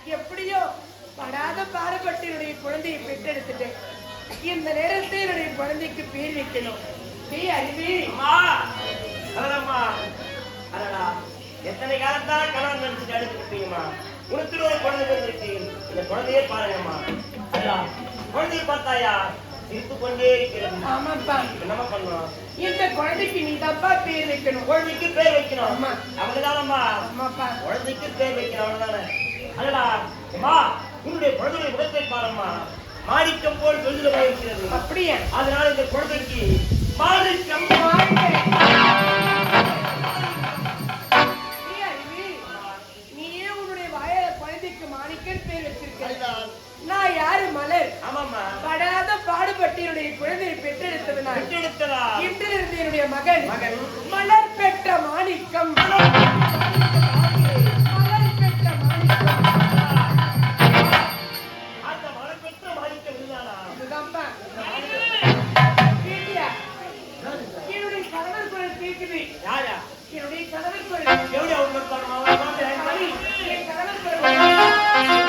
எப்படியோ படாத பாடுபட்டு என்னுடைய குழந்தையை பெற்றெடுத்துட்டேன். இந்த நேரத்தில் என்னுடைய குழந்தைக்கு பேர் வைக்கணும். அறிவே எத்தனை காலத்தான் கணவன் நினைச்சு அடுத்துக்கிட்டீங்கம்மா. உனக்கு ஒரு குழந்தை பிறந்திருக்கு. இந்த குழந்தையே பாருங்கம்மா. குழந்தைய பார்த்தாயா சிரித்து கொண்டே இருக்கிறது. ஆமாப்பா, என்னமா பண்ணணும்? இந்த குழந்தைக்கு நீ தப்பா பேர் வைக்கணும். குழந்தைக்கு பேர் வைக்கணும். ஆமா, அவங்கதானம்மா. ஆமாப்பா, குழந்தைக்கு பேர் வைக்கணும். அவ்வளவுதானே. அல்லடா அம்மா, உன்னுடைய குழந்தைய முகத்தை பாரும்மா. மாணிக்கம் போல் சொல்லுதமா இருக்கிறது. அப்படியே அதனால இந்த குழந்தைக்கு மாணிக்கம் நீயே உன்னுடைய வாயால குழந்தைக்கு மாணிக்கன் பேர் வச்சிருக்க. நான் யாரு? மலர். ஆமாம்மா. படாத பாடுபட்டு என்னுடைய குழந்தையை பெற்றெடுத்ததுனால் இன்றிலிருந்து என்னுடைய மகன் மலர் பெற்ற மாணிக்கம். மலர் பெற்ற மாணிக்கம். அந்த மலர் பெற்ற மாணிக்கம் இதுதானா? இதுதான்ப்பா. என்னுடைய கணவர் குரல் கேட்குது. யாரா? என்னுடைய கணவர் குரல். எப்படி அவங்க என் கணவர் குரல்.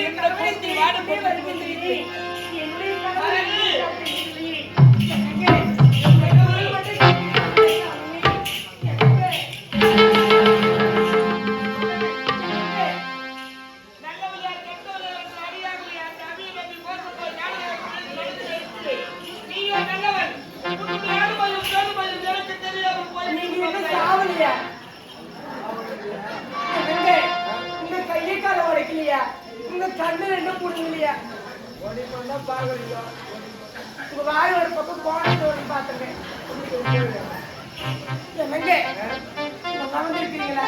இந்த கூத்தி வாடு போட்டு உங்க கண்ணு ரெண்டும் புடுங்கலையா உங்க வாய் ஒரு பக்கம் போனது ஒரு பாத்துருக்கேன் என்னங்க நல்லா வந்திருக்கீங்களா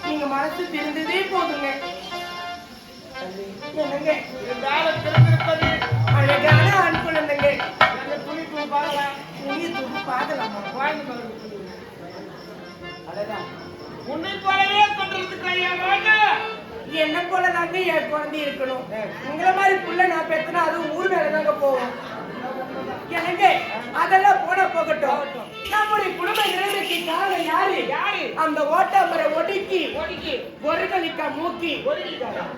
நீங்க மனசு திருந்ததே போதுங்க என்னங்க அழகான ஆண் குழந்தைங்க துணி தூக்கு பார்க்கலாமா உன்னை போலவே கொண்டிருக்க என்ன போலதாங்க என் குழந்தை இருக்கணும் உங்களை மாதிரி புள்ள நான் பெத்தனா அதுவும் ஊர் வேலைதாங்க போவோம் எனக்கு அதெல்லாம் போன போகட்டும் நம்முடைய குடும்ப நிலைமைக்கு காரணம் யாரு அந்த ஓட்டாமரை ஒடுக்கி பொருட்களிக்கா மூக்கி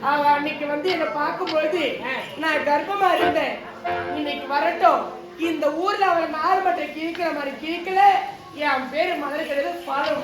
அவ அன்னைக்கு வந்து என்ன பார்க்கும் பொழுது நான் கர்ப்பமா இருந்தேன் இன்னைக்கு வரட்டும் இந்த ஊர்ல அவளை நார் மட்டை கிழிக்கிற மாதிரி கிழிக்கல என் பேரு மலர் கிடையாது ஃபாலோ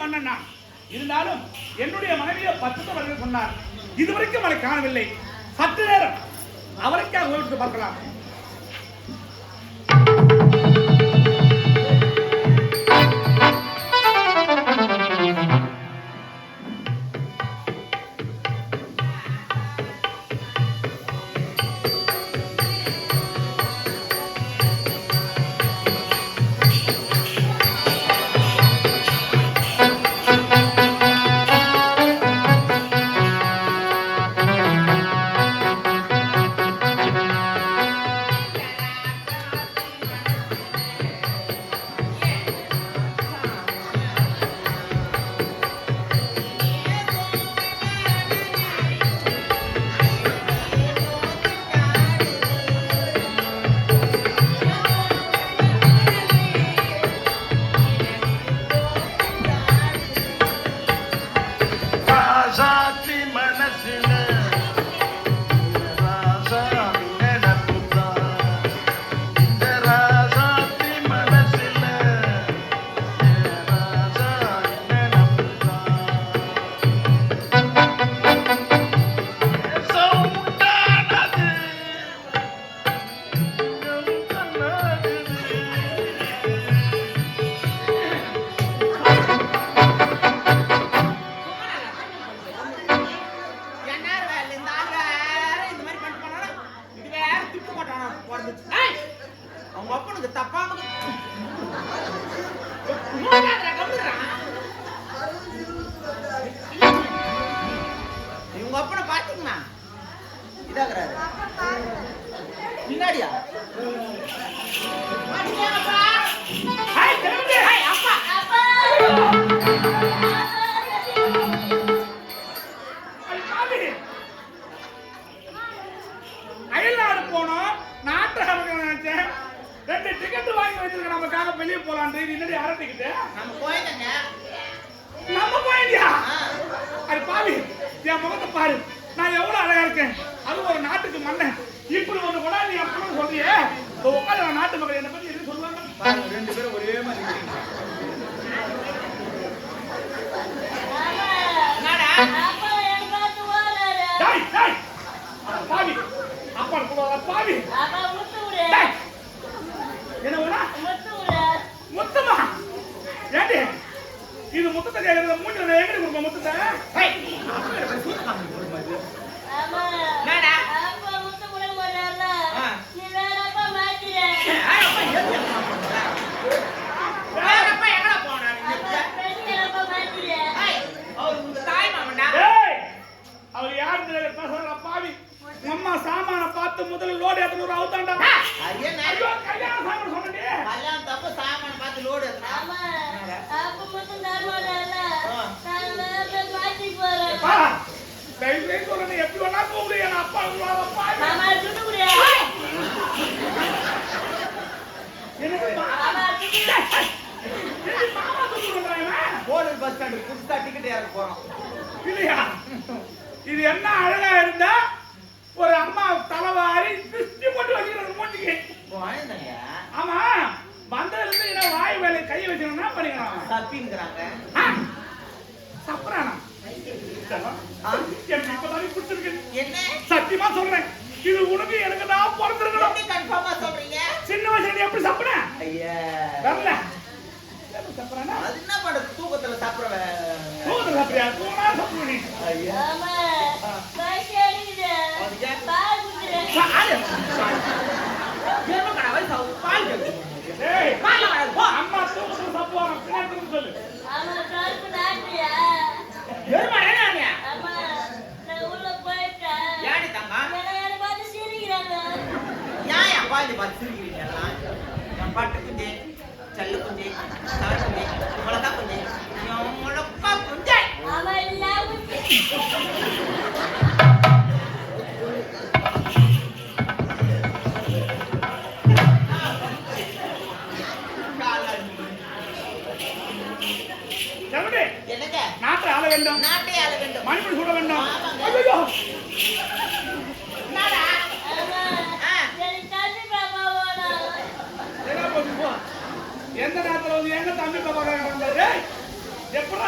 மன்னன் நான். இருந்தாலும் என்னுடைய மனைவியை 10 வருடம் சொன்னார். இதுவரைக்கும் அவளை காணவில்லை. சற்று நேரம் அவருக்காக ஓய்வு பார்க்கலாம். பின்னாடியா அயல்நாடு போனோம். நாட்டு நினைச்சேன் 2 டிக்கெட் வாங்கி வச்சிருக்க நமக்காக வெளியே போலாம். இன்னடி அரை டிக்கெட் நம்ம போயிட்டங்க. நம்ம போயிட்டியா? அது பாவி என் முகத்தை பாரு. நான் எவ்வளவு அழகா இருக்கேன். அது ஒரு நாட்டுக்கு மன்னன். இப்படி ஒண்ணு கூட நீ அப்படி சொல்றியே. உட்காந்து நாட்டு மக்கள் என்ன பத்தி என்ன சொல்லுவாங்க? 2 பேரும் ஒரே மாதிரி இருக்கீங்க. பாவி அப்பா கூட பாவி என்ன வேணா முத்தமா ஏண்டி இது முத்தத்தை கேட்கறது மூஞ்சில எங்கடி கொடுப்ப முத்தத்தை அவர் யாரு பேசுற பாவி அம்மா சாமான பார்த்து முதல்ல லோடு ஏத்துற ஒரு அவுத்தாண்டா. ஐயோ கல்யாண சாமான சொன்னே. கல்யாண தப்பு சாமான பார்த்து லோடு ஏத்துற. ஆமா. அப்ப மட்டும் தர்மடல. நான் மாத்தி போறேன். பா. தைரியே சொல்றே எப்படி வேணா கூப்பிடு என் அப்பா அப்பா. மாமா சுடுறியா? எனக்கு மாமா சுடுறியா? நீ மாமா சுடுறேனா? போலீஸ் பஸ் ஸ்டாண்ட் புதுசா டிக்கெட் ஏற போறோம். இல்லையா? இது என்ன அழகா இருந்தா ஒரு அம்மா தலைவாரி திருஷ்டி போட்டு வச்சிருக்க மூஞ்சிக்கு. வாய்ந்தங்க. ஆமா வந்ததுல இருந்து என்ன வாய் வேலை கை வச்சணும்னா பண்ணிக்கலாம். சப்பிங்கறாங்க. சப்பறானா? எனக்கு இப்பதான் புடிச்சிருக்கு. என்ன? சத்தியமா சொல்றேன். இது உனக்கு எனக்கு தான் பிறந்திருக்கணும். எப்படி கன்ஃபார்மா சொல்றீங்க? சின்ன வயசுல எப்படி சப்பறா? ஐயா. வரல. எப்படி சப்பறானா? அது என்ன பண்ற தூக்கத்துல சாப்பிடுற? தூக்கத்துல சாப்பிடுறியா? தூங்கனா சாப்பிடு நீ. ஐயா. ஆமா. பால் அம்மா தூக்கத்துல சாப்பிடுவாங்க. பின்னாடி சொல்லு. ஆமா கால் நாட்டியா. ஏமா ஏனா? ஆமா நான் உள்ள போயிட்டேன். யாடி தங்க? என்ன பார்த்து சிரிக்கிறாங்க. யாயா பாதி பார்த்து சிரிக்கிறீங்களா? நான் பாட்டு குஞ்சே, செல்ல குஞ்சே, சார் குஞ்சே, முளகா குஞ்சே, முளகா குஞ்சே. ஆமா இல்ல குஞ்சே. என்னங்க? நாட்டை ஆள வேண்டும். நாட்டை ஆள வேண்டும். மணிமணி சுட வேண்டும். ஐயோ. நாடா? சரி தம்பி பாப்பா போடா. எங்க போச்சு போ. எந்த நேரத்துல வந்து எங்க தம்பி பாப்பா கேக்குறாங்க? டேய் எப்படா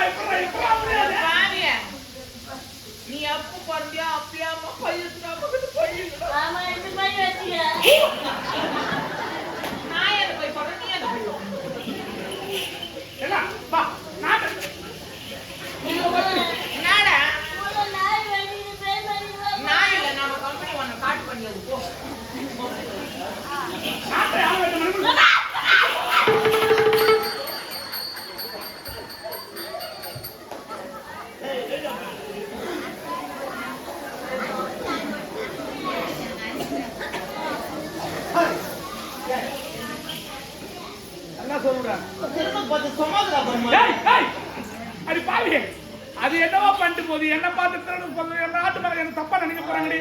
அது என்னவோ பண்ணிட்டு போகுது. என்ன பார்த்து திருடன் சொல்றது, என்ன நாட்டு மகன் என்ன தப்பா நினைக்க போறாங்கடி.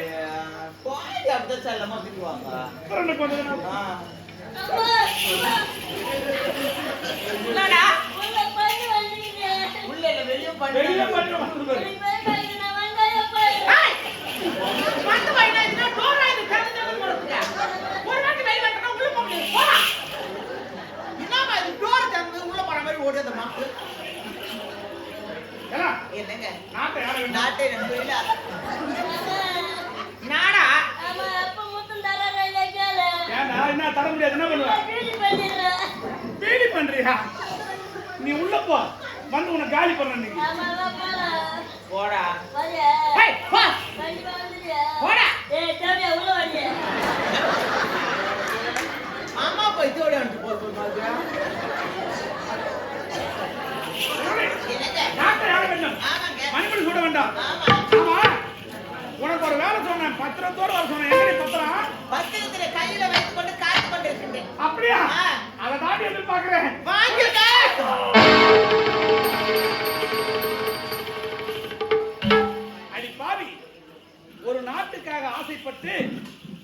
குழந்தை அப்படிதான் செல்லமா திட்டுவாங்க. திருடன் கொஞ்சம் என்னடா உள்ள இல்ல வெளியே பண்ணு. வெளியே பண்ணி வந்து பாரு. வந்து வைனா இதுனா டோர் ஆயிடு கரெக்ட்டா போடுங்க. ஒரு வாட்டி வெளிய வந்தா உள்ள போக முடியாது. போடா. என்னமா இது டோர் தந்து உள்ள போற மாதிரி ஓடுதமா. ஏனா என்னங்க நாட்டை யார வேண்டாம். நாட்டை நம்ம இல்ல. நாடா ஆமா அப்ப முத்தம் தரறல கேளு. ஏன்னா என்ன தர முடியாது, என்ன பண்ணுவ? பீடி பண்ணிடுற. பீடி பண்றியா? நீ உள்ள போ, வந்து உன்னை காலி பண்ண நீ. ஆமா வா போலாம். போடா. வாடியா. ஏய் போ. கண்டிப்பா வந்துடியா. போடா. ஏய் டேபியா உள்ள வாடியா. அம்மா போய் இதோட வந்து போற மாதிரி. என்னங்க நாட்டை யார வேண்டாம். ஆமாங்க. மணிமணி சுட வேண்டாம். ஆமா. ஆமா, உனக்கு ஒரு வேலை சொன்னேன், பத்திரத்தோட வர சொன்னேன். எங்கடி பத்திரம்? பத்திரத்துல கையில வைத்துக் கொண்டு காத்து கொண்டு இருக்கின்றேன். அப்படியா? ஆ. அதை தாண்டி எதிர்பார்க்கிறேன். வாங்கிக்க. அடி பாவி, ஒரு நாட்டுக்காக ஆசைப்பட்டு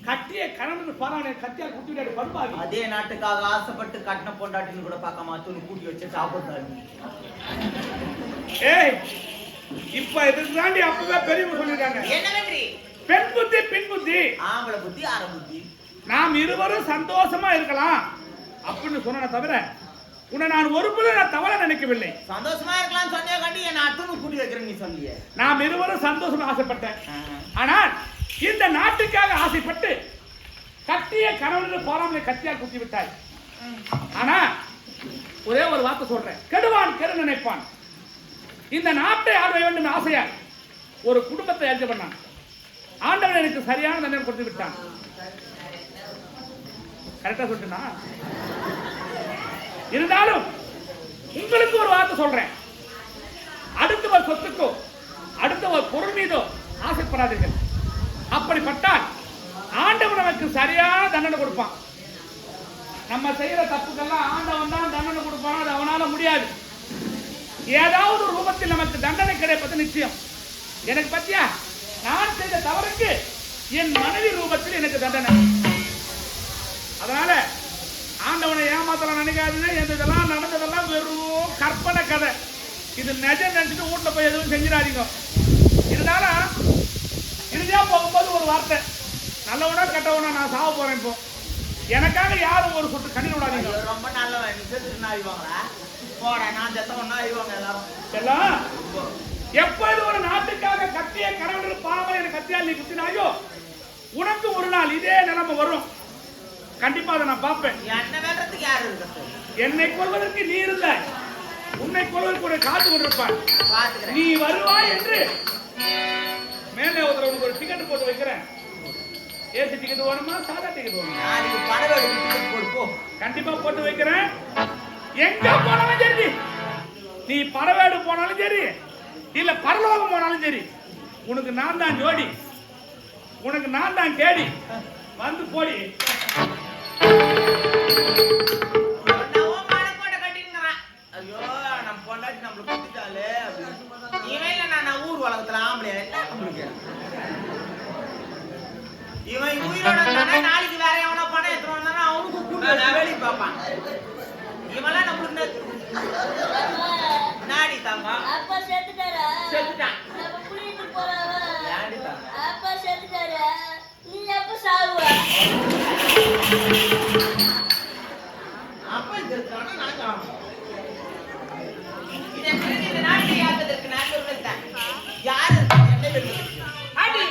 கட்டிய கணவன் பாரானை கத்தியால் குட்டி விளையாடு பண்பாவி. அதே நாட்டுக்காக ஆசைப்பட்டு கட்டின பொண்டாட்டின்னு கூட பார்க்காம தூணி கூட்டி வச்சு சாப்பிடுறாரு. ஏய், இப்ப இதுக்கு தாண்டி அப்பவே பெரியவங்க சொல்லிருக்காங்க, என்ன வெற்றி? பெண் புத்தி பின் புத்தி. ஆம்பளை புத்தி ஆர புத்தி. நாம் இருவரும் சந்தோஷமா இருக்கலாம் அப்படின்னு சொன்ன தவிர உன்னை நான் ஒருபோதும் நான் தவற நினைக்கவில்லை. சந்தோஷமா இருக்கலாம் சொன்னே கண்டி என்ன அத்துணு கூட்டி வைக்கிறேன் நீ சொல்லியே. நாம் இருவரும் சந்தோஷமா ஆசைப்பட்டேன். ஆனால் இந்த நாட்டுக்காக ஆசைப்பட்டு கட்டிய கணவனுக்கு போராமலை கத்தியால் குத்தி விட்டாய். ஆனா ஒரே ஒரு வார்த்தை சொல்றேன், கெடுவான் கெடு நினைப்பான். இந்த நாட்டை ஆள வேண்டும் ஆசையா ஒரு குடும்பத்தை எழுதி பண்ணான். ஆண்டவன் எனக்கு சரியான தண்டனை கொடுத்து விட்டான். கரெக்டா சொல்லிட்டுனா? இருந்தாலும் உங்களுக்கு ஒரு வார்த்தை சொல்றேன், அடுத்தவர் சொத்துக்கோ அடுத்தவர் பொருள் மீதோ ஆசைப்படாதீர்கள். அப்படிப்பட்டால் ஆண்டவன் நமக்கு சரியான தண்டனை கொடுப்பான். நம்ம செய்யற தப்புக்கெல்லாம் ஆண்டவன் தான் தண்டனை கொடுப்பான், அது அவனால முடியாது. ஏதாவது ஒரு ரூபத்தில் நமக்கு தண்டனை கிடைப்பது நிச்சயம். எனக்கு பத்தியா, நான் செய்த தவறுக்கு என் மனைவி ரூபத்தில் எனக்கு தண்டனை. அதனால ஆண்டவனை ஏமாத்தலாம் நினைக்காதுங்க. இதெல்லாம் நடந்ததெல்லாம் வெறும் கற்பனை கதை. இது நிஜம் நினைச்சிட்டு வீட்டுல போய் எதுவும் செஞ்சிடாதீங்க. இருந்தாலும் இறுதியா போகும்போது ஒரு வார்த்தை, நல்லவனா கெட்டவனா நான் சாவ போறேன். இப்போ எனக்காக யாரும் ஒரு சொட்டு கண்ணி விடாதீங்க. ரொம்ப நல்லவன். நீ செத்துட்டு ஆயிடுவாங்களா? போடா, நான் செத்தவனா ஆயிடுவாங்க எல்லாரும். எல்லாம் எப்போது ஒரு நாட்டுக்காக கத்திய கடவுள் பாவம் எனக்கு கத்தியால் நீ குத்தினாயோ, உனக்கு ஒரு நாள் இதே நிலைமை வரும். கண்டிப்பா அதை நான் பார்ப்பேன். என்ன வேண்டதுக்கு யாரு இருக்கு? என்னை கொள்வதற்கு நீ இருந்த, உன்னை கொள்வதற்கு ஒரு காத்து கொண்டிருப்பான். பாத்துக்கிறேன். நீ வருவாய் என்று மேலே உனக்கு ஒரு டிக்கெட் போட்டு வைக்கிறேன். ஏசி டிக்கெட் வேணுமா சாதா டிக்கெட் வேணுமா? நாளைக்கு படவை டிக்கெட் போடுப்போ. கண்டிப்பா போட்டு வைக்கிறேன். எங்க போனாலும் சரி, நீ பரவேடு போனாலும் சரி, இல்ல பரலோகம் போனாலும் சரி, உனக்கு நான் தான் ஜோடி, உனக்கு நான் தான் கேடி. வந்து போடி. என்னவோ மனக்கோட்டை கட்டிங்கிறான். ஐயோ நம்ம பொண்டாட்டி நம்மள குத்திட்டாலே அப்படின்னு. இவன் இல்ல நான் ஊர் உலகத்துல ஆம்பளையா என்ன நம்மளுக்கு? இவன் உயிரோட இருந்தானா நாளைக்கு வேற எவனோ பணம் எடுத்துட்டு வந்தானா அவனுக்கு கூட்டு வேலைக்கு பார்ப்பான். இவெல்லாம் நம்மளுக்கு நாடி தாங்க. அப்பா செத்துட்டாரா? செத்துட்டான். நம்ம புள்ளிட்டு போறாவா? நாடி தாங்க. அப்பா செத்துட்டாரா? நீ எப்ப சாவுவா? அப்பா இருக்கிறானா நான் காணும். இதை பிறகு இந்த நாட்டை யாருதற்கு நான் சொல்லிட்டேன். யாரு என்ன வெளியே அடி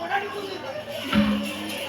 கொண்டாடி கூத்து.